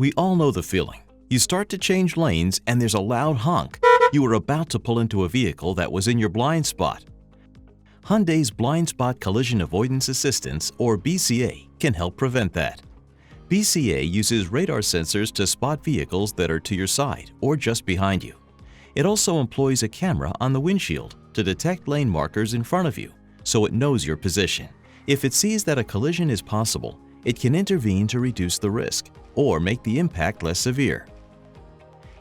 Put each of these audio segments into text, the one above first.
We all know the feeling. You start to change lanes and there's a loud honk. You are about to pull into a vehicle that was in your blind spot. Hyundai's Blind-Spot Collision-Avoidance Assist, or BCA, can help prevent that. BCA uses radar sensors to spot vehicles that are to your side or just behind you. It also employs a camera on the windshield to detect lane markers in front of you, so it knows your position. If it sees that a collision is possible, it can intervene to reduce the risk or make the impact less severe.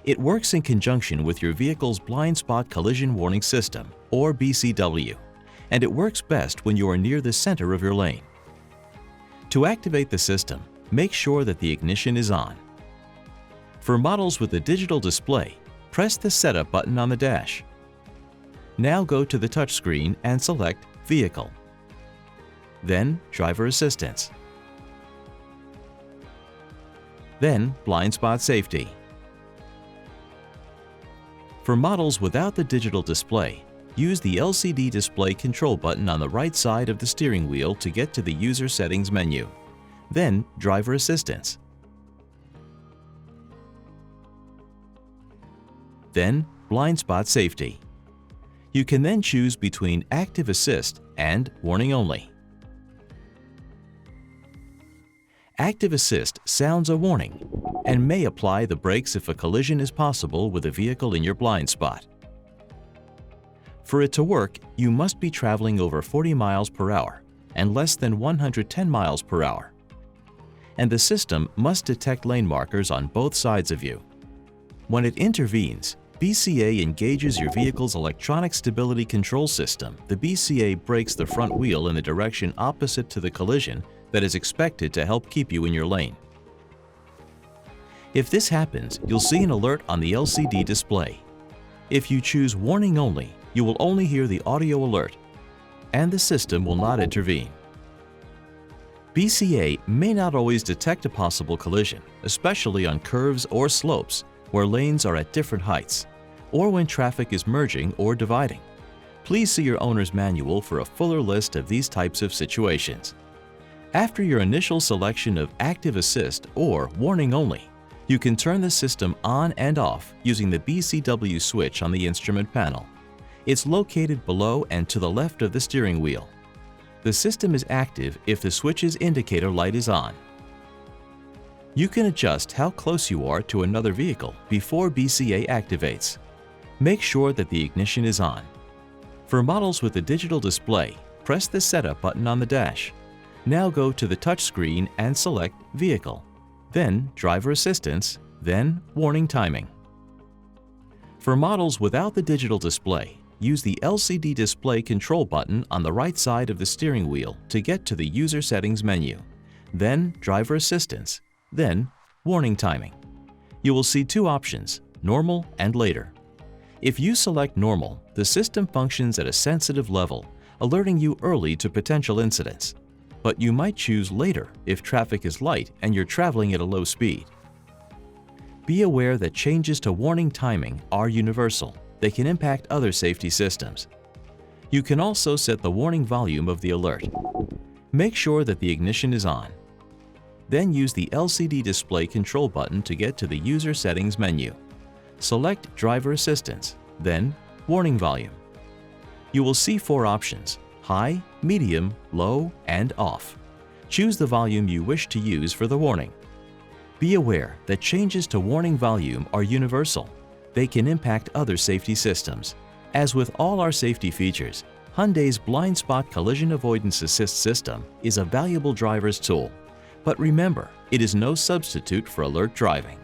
It works in conjunction with your vehicle's Blind Spot Collision Warning System, or BCW, and it works best when you are near the center of your lane. To activate the system, make sure that the ignition is on. For models with a digital display, press the Setup button on the dash. Now go to the touchscreen and select Vehicle. Then Driver Assistance. Then Blind Spot Safety. For models without the digital display, use the LCD display control button on the right side of the steering wheel to get to the User Settings menu. Then Driver Assistance. Then Blind Spot Safety. You can then choose between Active Assist and Warning Only. Active Assist sounds a warning and may apply the brakes if a collision is possible with a vehicle in your blind spot. For it to work, you must be traveling over 40 miles per hour and less than 110 miles per hour. And the system must detect lane markers on both sides of you. When it intervenes, BCA engages your vehicle's electronic stability control system. The BCA brakes the front wheel in the direction opposite to the collision that is expected to help keep you in your lane. If this happens, you'll see an alert on the LCD display. If you choose Warning Only, you will only hear the audio alert, and the system will not intervene. BCA may not always detect a possible collision, especially on curves or slopes where lanes are at different heights, or when traffic is merging or dividing. Please see your owner's manual for a fuller list of these types of situations. After your initial selection of Active Assist or Warning Only, you can turn the system on and off using the BCW switch on the instrument panel. It's located below and to the left of the steering wheel. The system is active if the switch's indicator light is on. You can adjust how close you are to another vehicle before BCA activates. Make sure that the ignition is on. For models with a digital display, press the Setup button on the dash. Now go to the touchscreen and select Vehicle, then Driver Assistance, then Warning Timing. For models without the digital display, use the LCD display control button on the right side of the steering wheel to get to the User Settings menu, then Driver Assistance, then Warning Timing. You will see two options, Normal and Later. If you select Normal, the system functions at a sensitive level, alerting you early to potential incidents. But you might choose Later if traffic is light and you're traveling at a low speed. Be aware that changes to Warning Timing are universal. They can impact other safety systems. You can also set the warning volume of the alert. Make sure that the ignition is on. Then use the LCD display control button to get to the User Settings menu. Select Driver Assistance, then Warning Volume. You will see four options: High, Medium, Low, and Off. Choose the volume you wish to use for the warning. Be aware that changes to warning volume are universal. They can impact other safety systems. As with all our safety features, Hyundai's Blind Spot Collision-Avoidance Assist system is a valuable driver's tool. But remember, it is no substitute for alert driving.